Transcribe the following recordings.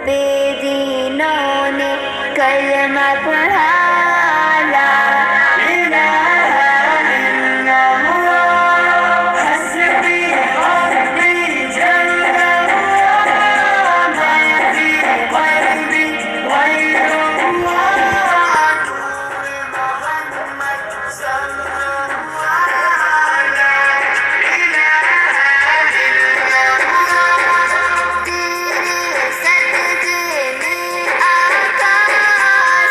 बेदीनों ने कलमा पढ़ा ला इलाहा इल्लल्लाह हस्बी रब्बी जल्लल्लाह मा फी क़ल्बी गैरुल्लाह नूर मोहम्मद सल्लल्लाहु ला इलाहा इल्लल्लाह तेरे सदके में आका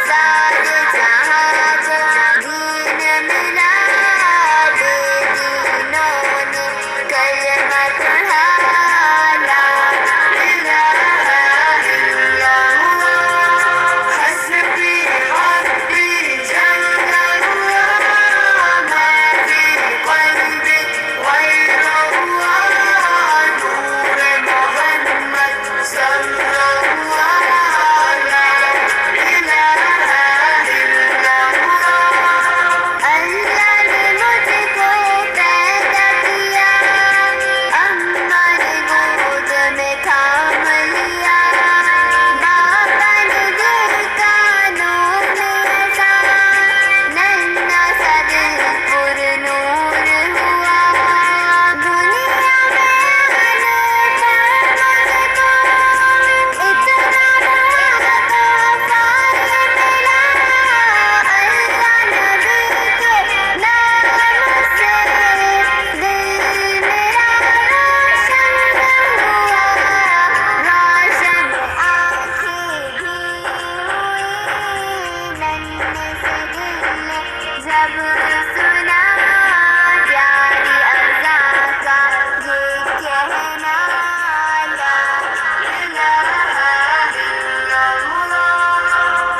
सारे जहां को दीन मिला बेदीनों ने कलमा पढ़ा ला इलाहा इल्लल्लाह हस्बी रब्बी जल्लल्लाह मा फी क़ल्बी गैरुल्लाह नूर मोहम्मद सल्लल्लाहु ला इलाहा इल्लल्लाह अल्लाह ने मुझको पैदा किया अम्मा ने गोद में थाम लिया बाबा ने देखा नूर ऐसा नन्हा सा दिल पुरनूर हुआ दुनिया में आने पर मुझको इतना बड़ा तोहफा मिला अल्लाह नबी के नाम से दिल मेरा रोशन हुआ रोशन आँखें भी हुई नन्हे से दिल ने जब सुना प्यारी अज़ा का ये कहना ला इलाहा इल्लल्लाह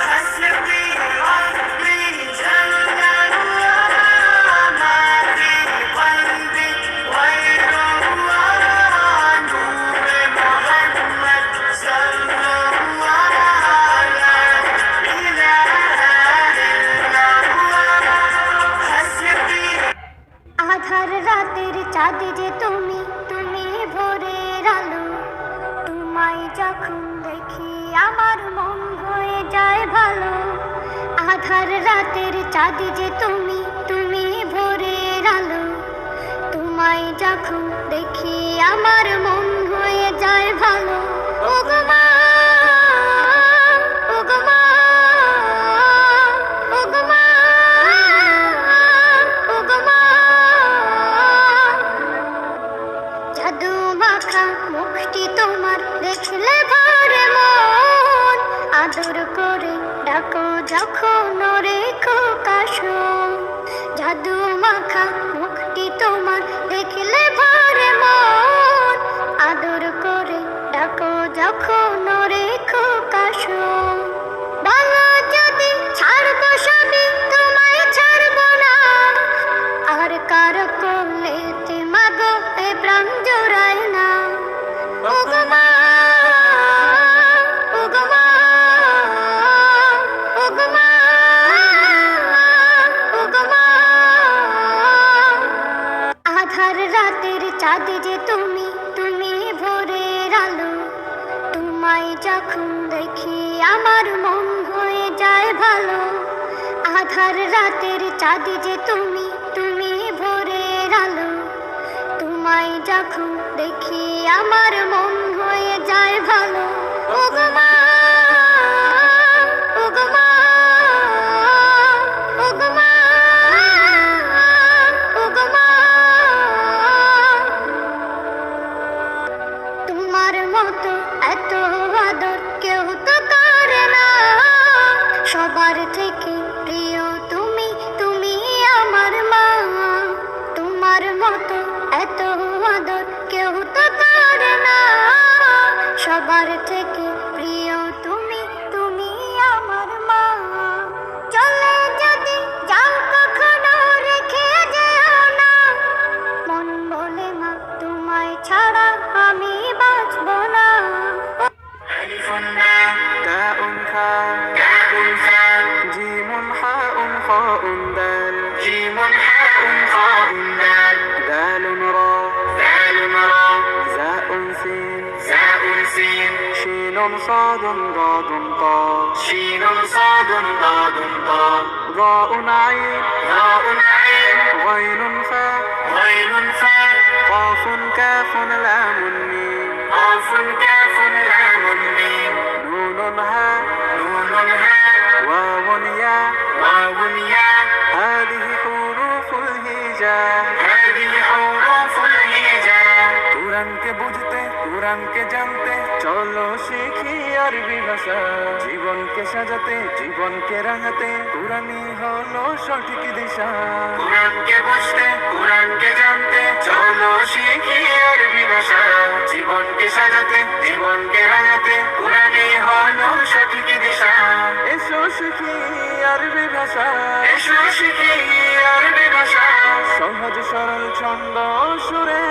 हस्बी रब्बी जल्लल्लाह मा फी क़ल्बी गैरुल्लाह नूर मोहम्मद सल्लल्लाहु ला इलाहा इल्लल्लाह हस्बी আধার রাতের চাঁদ যে তুমি তুমি ভোরের আলো তোমায় যখন দেখি আমার মন হয়ে যায় ভালো আধার রাতের চাঁদ যে তুমি তুমি ভোরের আলো তোমায় যখন দেখি আমার মন হয়ে যায় ভালো ওগো মা ওগো মা ওগো মা ওগো মা জাদু মাখা মুখটি তোমার দেখলে ভরে মন আদর করে ডাকো যখন রেখো কাশন জাদু মাখা মুখটি তোমার দেখলে ভরে মন আদর করে ডাকো যখন রেখো কাশন বলো যদি ছাড়বো সবই তোমায় ছাড়বো না আর কারো কোলেতে মাগো এ প্রাণ জোড়ায় না ওগো মা ওগো মা ওগো মা ওগো মা আধার রাতের চাঁদ যে তুমি তুমি ভোরের আলো তোমায় যখন দেখি আমার মন হয়ে যায় ভালো আধার রাতের চাঁদ যে তুমি তুমি ভোরের আলো তোমায় যখন দেখি আমার মন হয়ে যায় ভালো ওগো মা ওগো মা ওগো মা ওগো মা তোমার মতো এত আদর কেউ তো করে না সবার থেকে প্রিয় তুমি তুমি আমার মা তোমার মতো এত আদর কেউ তো করে না صاد ضاد طاء شين صاد ضاد طاء ضاء عين غين فاء قاف كاف لام ميم نون هاء واو ياء هذه حروف الهجاء কোরআনকে বুঝতে কোরআনকে জানতে চলো শিখি আরবি ভাষা জীবনকে সাজাতে জীবনকে রাঙাতে কোরআনই হলো সঠিক দিশা কোরআনকে বুঝতে কোরআনকে জানতে চলো শিখি আরবি ভাষা জীবনকে সাজাতে জীবনকে রাঙাতে কোরআনই হলো সঠিক দিশা এসো শিখি আরবি ভাষা সহজ সরল ছন্দ সুরে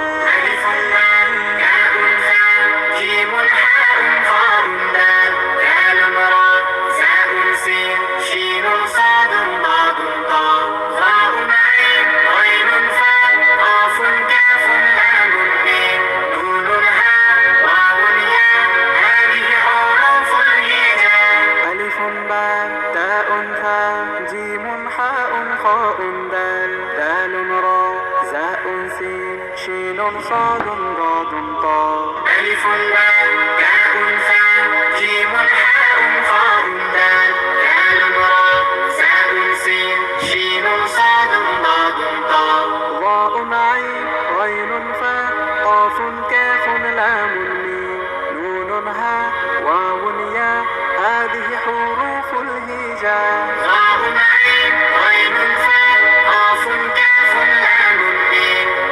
شين صاد ضاد طاء ألف باء تاء ثاء جيم حاء خاء دال دال راء زاء سين شين صاد ضاد طاء ضاء عين غين فاء قاف كاف لام ميم نون هاء واو ياء هذه حروف الهجاء ضاء عين غين فاء قاف كاف لام ميم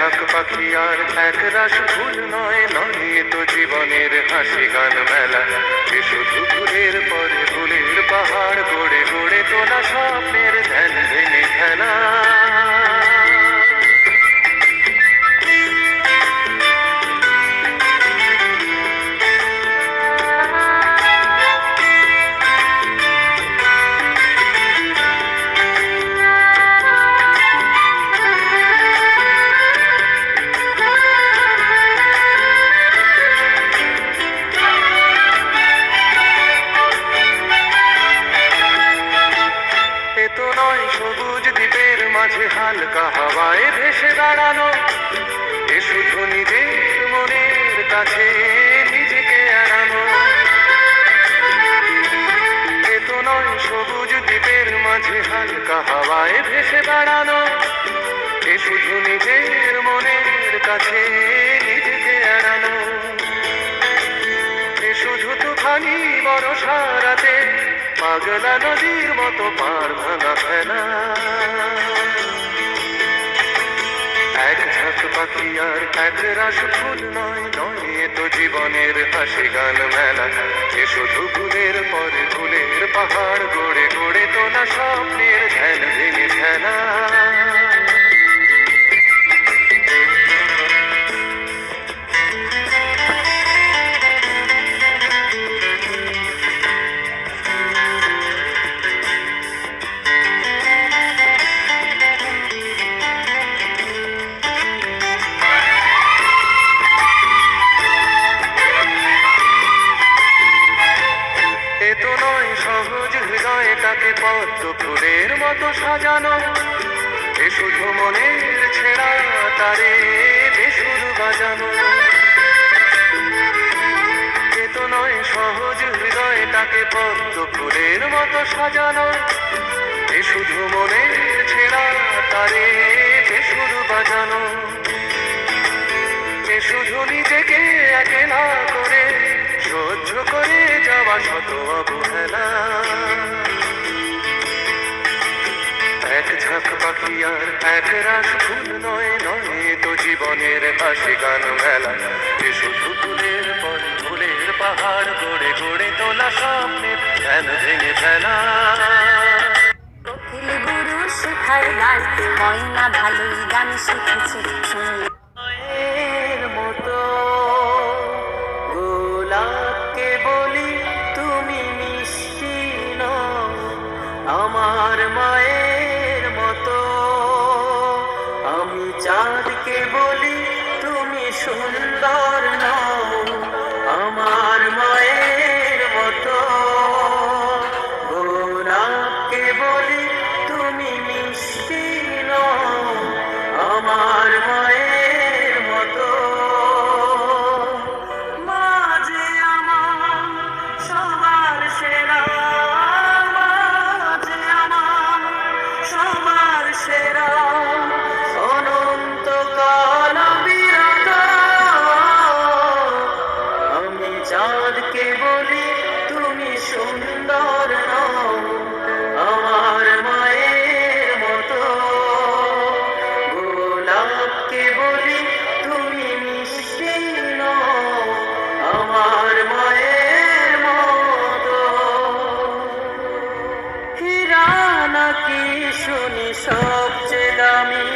ঝাঁক পাখি আর এক রাশ ফুল নয়, নয় এ তো জীবনের হাসি গান মেলা। এ শুধু ভুলের পরে ভুলের পাহাড় গড়ে গড়ে তোলা স্বপ্নের ধ্যান ভেঙে খেলা। সবুজ দ্বীপের মাঝে হালকা হাওয়ায় ভেসে দাঁড়ানো, এ শুধু নিজের মনের কাছে নিজেকে এড়ানো। এ তো নয় সবুজ দ্বীপের মাঝে হালকা হাওয়ায় ভেসে দাঁড়ানো, এ শুধু নিজের মনের কাছে নিজেকে এড়ানো। এ শুধু তুফানি বর্ষা রাতে পাগলা নদীর মতো পার ভাঙা ফেলা। এক ঝাঁক পাখি আর এক রাশ ফুল নয়, নয় এ তো জীবনের হাসি গান মেলা। এ শুধু ভুলের পরে ভুলের পাহাড় গড়ে গড়ে তোলা স্বপ্নের ধ্যান ভেঙে ফেলা। সহজ হৃদয়টাকে পদ্ম ফুলের মতো সাজানো, এ শুধু মনের ছেঁড়া তারে বেসুর বাজানো। এ তো নয় সহজ হৃদয়টাকে পদ্ম ফুলের মতো সাজানো, এ শুধু মনের ছেঁড়া তারে বেসুর বাজানো। এ শুধু নিজেকে একলা করে সহ্য করে যাওয়া শত অবহেলা। এক ঝাঁক পাখি আর এক রাশ ফুল নয়, নয় তো জীবনের হাসি গান মেলা। এ শুধু ফুলের পর ফুলের পাহাড় গড়ে গড়ে তোলা স্বপ্নের ধ্যান ভেঙে ফেলা। কোকিল গুরু শেখায় গান, ময়না ভালোই গান শিখেছে শুনলে মতো গোলাপকে বলি তুমি মিষ্টি নও, আমার মায়ের মতো। আমি চাঁদকে বলি তুমি সুন্দর নও, আমার মায়ের মতো। গোলাপকে বলি তুমি মিষ্টি নও, আমার মায়ের মতো। মা যে আমার সবার সেরা, মা যে আমার সবার সেরা, অনন্তকাল বিরত। আমি চাঁদকে বলি তুমি সুন্দর নও, আমার মায়ের মতো। গোলাপকে বলি তুমি মিষ্টি নও, আমার মায়ের মতো। হীরা নাকি শুনি সবচেয়ে দামি,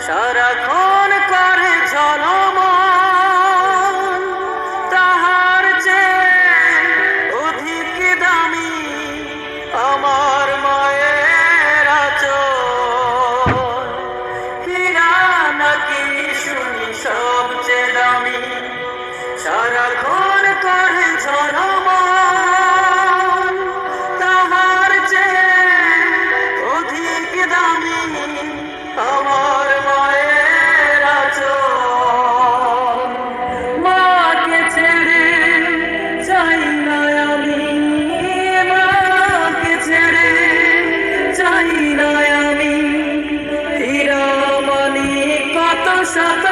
সারাক্ষণ করে ঝলমল, তাহার চেয়ে অধিক দামি আমার মায়ের আঁচল। হীরা নাকি শুনি সবচেয়ে দামি, সারাক্ষণ করে ঝলমল, তাহার চেয়ে অধিক দামি আমার মায়ের আঁচল। মাকে ছেড়ে যাই না আমি, মাকে ছেড়ে যাই না আমি। হীরা মানি কত শত,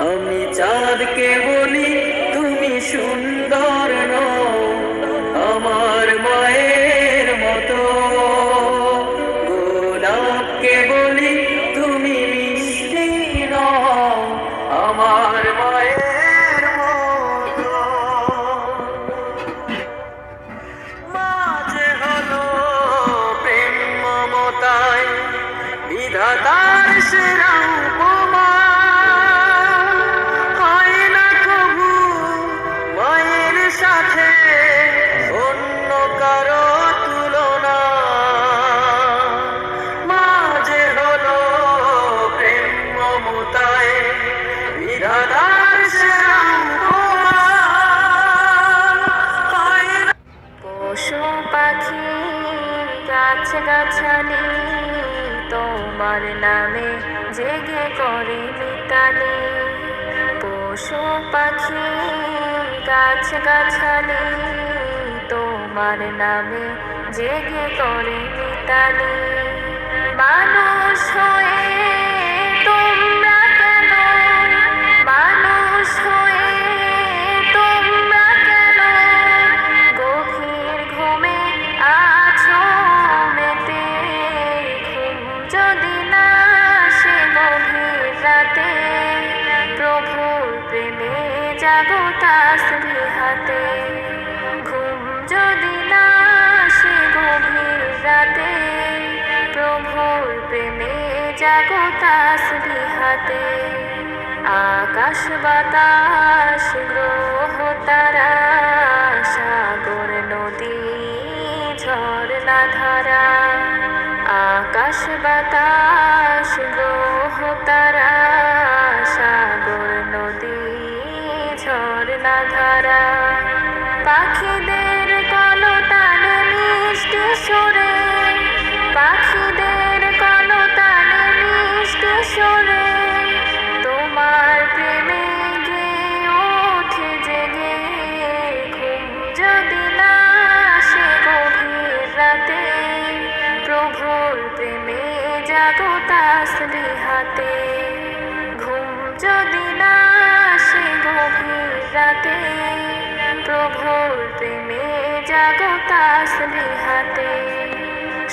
আমি চাঁদকে বলি তুমি সুন্দর নও, আমার মায়ের মতো। গোলাপকে বলি তুমি বিধাতার সেরা উপমা হয় না কবু মায়ের সাথে অন্য কারো তুলনা। মা যে হলো প্রেম মমতায় বিধাতার সেরা উপমা হয় না। পশু পাখি গাছ গাছালি তোমার নামে জেগে করে মিতালি। পশু পাখি গাছ গাছালি তোমার নামে জেগে করে মিতালি। মানুষ হয়ে তোমরা কেন, মানুষ হয়ে তোমরা কেন গভীর ঘুমে আছো মেতে। ঘুম যদি না আসে গভীর রাতে, প্রভুর প্রেমে জাগো তাসবিহাতে। ঘুম যদি না আসে গভীর রাতে, প্রভুর প্রেমে জাগো তাসবিহাতে। আকাশ বাতাস গ্রহ তারা সাগর নদী ঝর্ণা ধারা। আকাশ বাতাস গ্রহ তারা সাগর নদী ঝর্ণা ধারা। পাখিদের কলতানে মিষ্টি সুরে, পাখিদের কলতানে মিষ্টি সুরে তোমার প্রেমে গেয়ে ওঠে জেগে। ঘুম যদি না আসে গভীর রাতে, প্রভুর প্রেমে জাগো তাসবিহাতে। ঘুম যদি না আসে গভীর রাতে, প্রভুর প্রেমে জাগো তাসবিহাতে।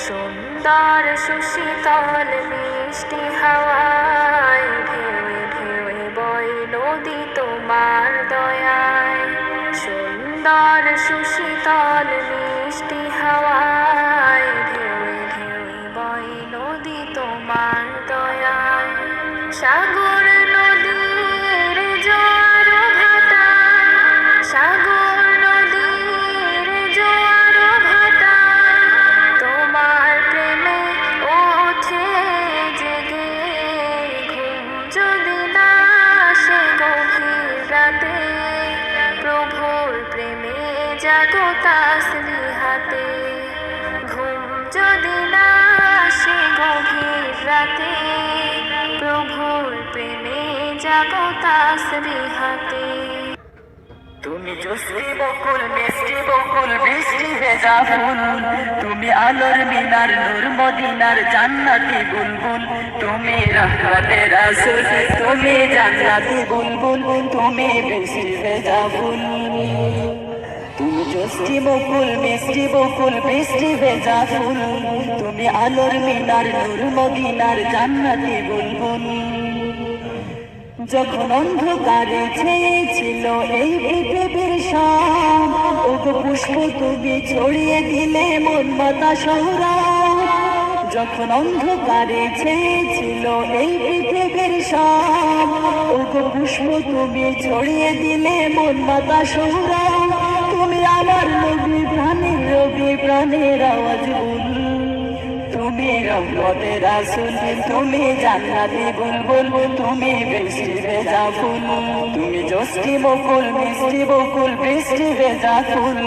সুন্দর সুশীতল মিষ্টি হাওয়ায় ঢেউয়ে ঢেউয়ে বয় নদী তোমার দয়ায়। সুন্দর সুশীতল মিষ্টি হাওয়ায় ঢেউয়ে ঢেউয়ে বয় নদী তোমার দয়ায়। সাগর নদীর জোয়ার ভাটা, সাগর নদীর জোয়ার ভাটা তোমার প্রেমে ওঠে জেগে। ঘুম যদি না আসে গভীর রাতে, প্রভুর প্রেমে জাগো তাসবিহাতে। ঘুম যদি না আসে গভীর রাতে, প্রভুর প্রেমে জাগো তাসবিহাতে। তুমি জোসি বকুল মিষ্টি বকুল বৃষ্টি ভেজা ফুল, তুমি আলোর মিনার নূর মদিনার জান্নাতি বুলবুল। তুমি রহমতের রাসূল, তুমি জান্নাতি বুলবুল, তুমি বৃষ্টি ভেজা ফুল। তুমি জোসি বকুল মিষ্টি বকুল বৃষ্টি ভেজা ফুল, তুমি আলোর মিনার নূর মদিনার জান্নাতি বুলবুল। যখন অন্ধকারে ছেয়েছিল এই পৃথিবীর সব, ওগো পুষ্প তুমি ছড়িয়ে দিলে মন বাতাস ওরাও। যখন অন্ধকারে ছেয়েছিল এই পৃথিবীর সব, ওগো পুষ্প তুমি ছড়িয়ে দিলে মন বাতাস ওরাও। তুমি আমার নবী প্রাণের রবি প্রাণের আওয়াজ বল। তুমি রহমতের রাসূল, তুমি জান্নাতি বুলবুল, তুমি বৃষ্টি ভেজা ফুল। তুমি জোসি বকুল মিষ্টি বকুল বৃষ্টি ভেজা ফুল,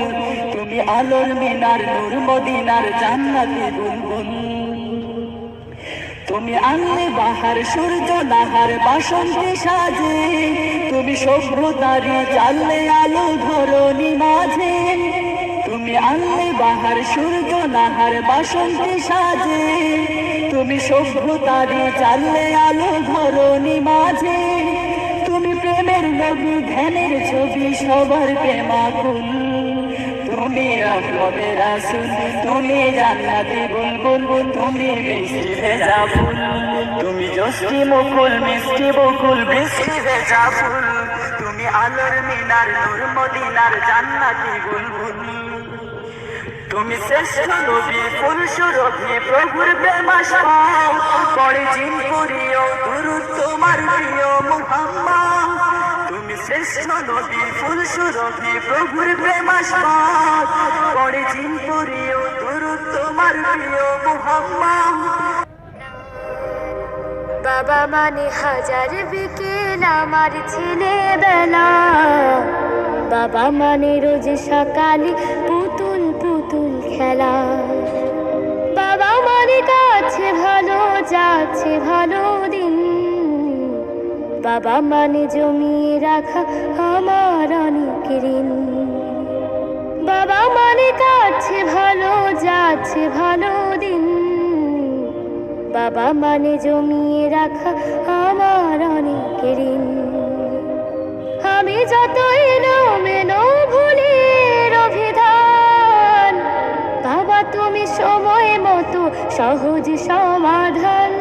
তুমি আলোর মিনার নূর মদিনার জান্নাতি বুলবুল। তুমি আনলে বাহার সূর্য নাহার বাসন্তী সাজে, তুমি সভ্যতারি চাললে আলো ধরণী মাঝে। তুমি আনলে বাহার সূর্য নাহার বাসন্তী সাজে, তুমি সভ্যতারি চাললে আলো ধরণী মাঝে। তুমি প্রেমের নবী ধ্যানের ছবি সবার প্রেমাকুল। তুমি রহমতের রাসূল, তুমি জান্নাতি বুলবুল, তুমি বৃষ্টি ভেজা ফুল। তুমি জোসি বকুল মিষ্টি বকুল বৃষ্টি ভেজা ফুল, তুমি আলোর মিনার নূর মদিনার জান্নাতি বুলবুল। তুমি শ্রেষ্ঠ নবী ফুল সুরভি প্রভুর প্রেমাস্পদ, পড়ে জিন পড়িও দুরুদ তোমার প্রিয় মুহাম্মদ তুমি শ্রেষ্ঠ নবী ফুল সুরভি প্রভুর প্রেমাস্পদ পড়ে জিন পড়িও দুরুদ তোমার প্রিয় মুহাম্মদ বাবা মানে হাজার বিকেল আমার ছেলেবেলা বাবা মানে রোজ সকালে পুতুল পুতুল খেলা বাবা মানে কাছে ভালো যাচ্ছে ভালো দিন বাবা মানে জমিয়ে রাখা আমার অনেক ঋণ বাবা মানে কাছে ভালো যাচ্ছে ভালো দিন বাবা মানে জমিয়ে রাখা আমার অনেক ঋণ আমি যত এলো মেলো ভুলের অভিধান বাবা তুমি সময় মতো সহজ সমাধান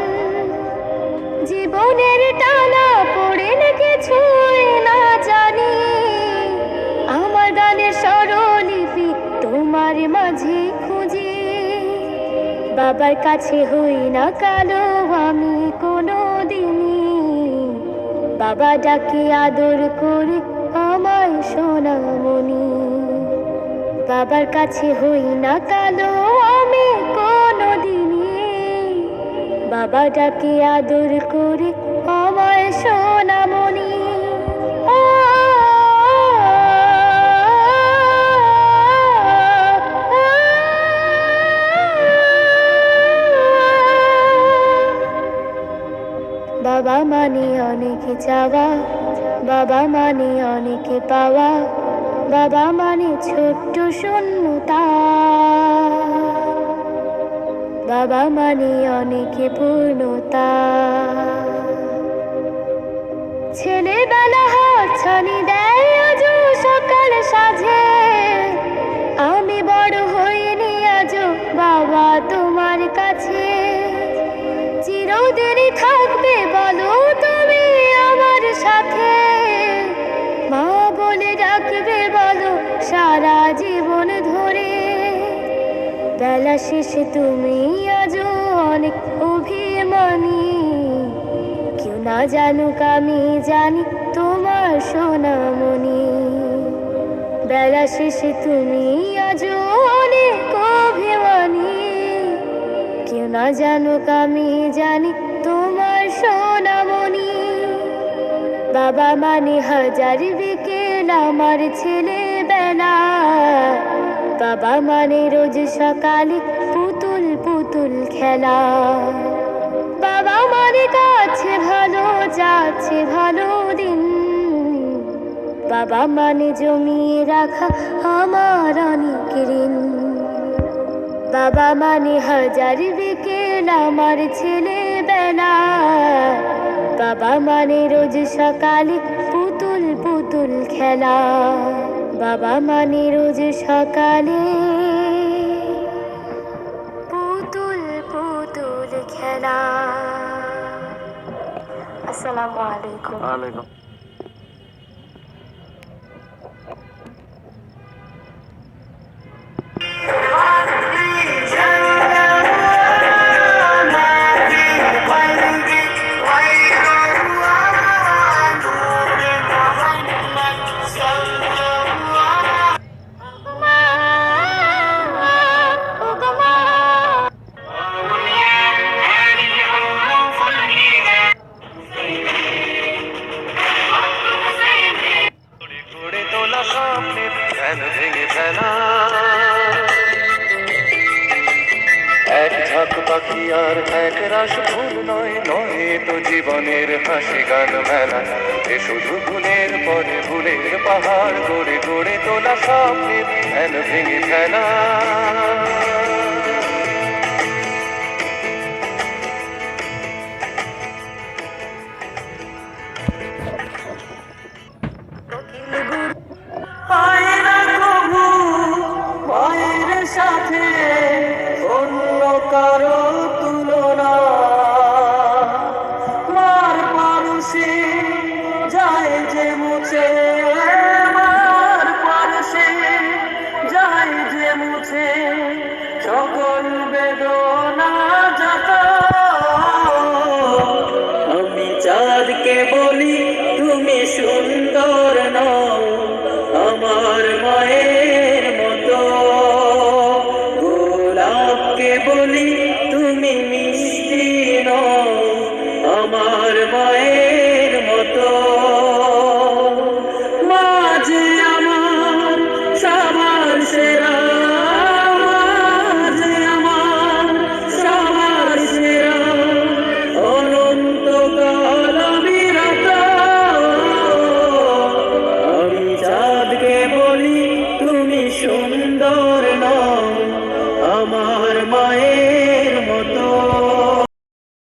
জীবনের টানা পড়ে কিছুই না জানি আমার গানের স্বরলিপি তোমার মাঝে খুঁজি বাবার কাছে হই না কালো আমি কোনো দিনই বাবা ডাকে আদর করে আমায় সোনামণি বাবার কাছে হই না কালো আমি কোনো দিনই বাবা ডাকে আদর করে আমায় সোনামণি বাবা মানে অনেক চাওয়া বাবা মানে অনেক পাওয়া বাবা মানে ছোট্ট শূন্যতা বাবা মানে অনেক পূর্ণতা ছেলেবেলা হাতছানি দেয় আজও সকাল সাজে আমি বড় হইনি আজও বাবা তোমার কাছে চিরদিনই থাকবে বলো তুমি আমার সাথে মা বলে ডাকবে বলো সারা জীবন ধরে বেলা শেষে তুমি আজও অনেক অভিমানী কেউ না জানুক আমি জানি তোমার সোনামণি বেলা শেষে তুমি আজও অনেক অভিমানী কেউ না জানুক আমি জানি তোমার সোনামণি বাবা মানে হাজার বিকেল আমার ছেলেবেলা বাবা মানে রোজ সকালে পুতুল পুতুল খেলা বাবা মানে কাছে ভালো যাচ্ছে ভালো দিন বাবা মানে জমিয়ে রাখা আমার অনেক ঋণ বাবা মানে হাজার বিকেল আমার ছেলেবেলা বাবা মানে রোজ সকালে পুতুল পুতুল খেলা বাবা মানে রোজ সকালে পুতুল পুতুল খেলা আসসালামু আলাইকুম ওয়ালাইকুম গড়ে তোলা স্বপ্নের ধ্যান ভেঙে ফেলা এক ঝাঁক পাখি আর এক রাস ফুল নয় নয় তো জীবনের হাসি গান মেলা এ শুধু ভুলের পরে ভুলের পাহাড় গড়ে গড়ে তোলা স্বপ্নের ধ্যান ভেঙে ফেলা মায়ের সাথে অন্য কারো তুলনা মার পারসে যায় যে মুছে মার পারসে যায় যে মুছে আমার মায়ের মতো। মাঝে আমার সবার সেরা, মাঝে আমার সবার সেরা, অনন্তকাল বিরত। আমি চাঁদকে বলি তুমি সুন্দর নও, আমার মায়ের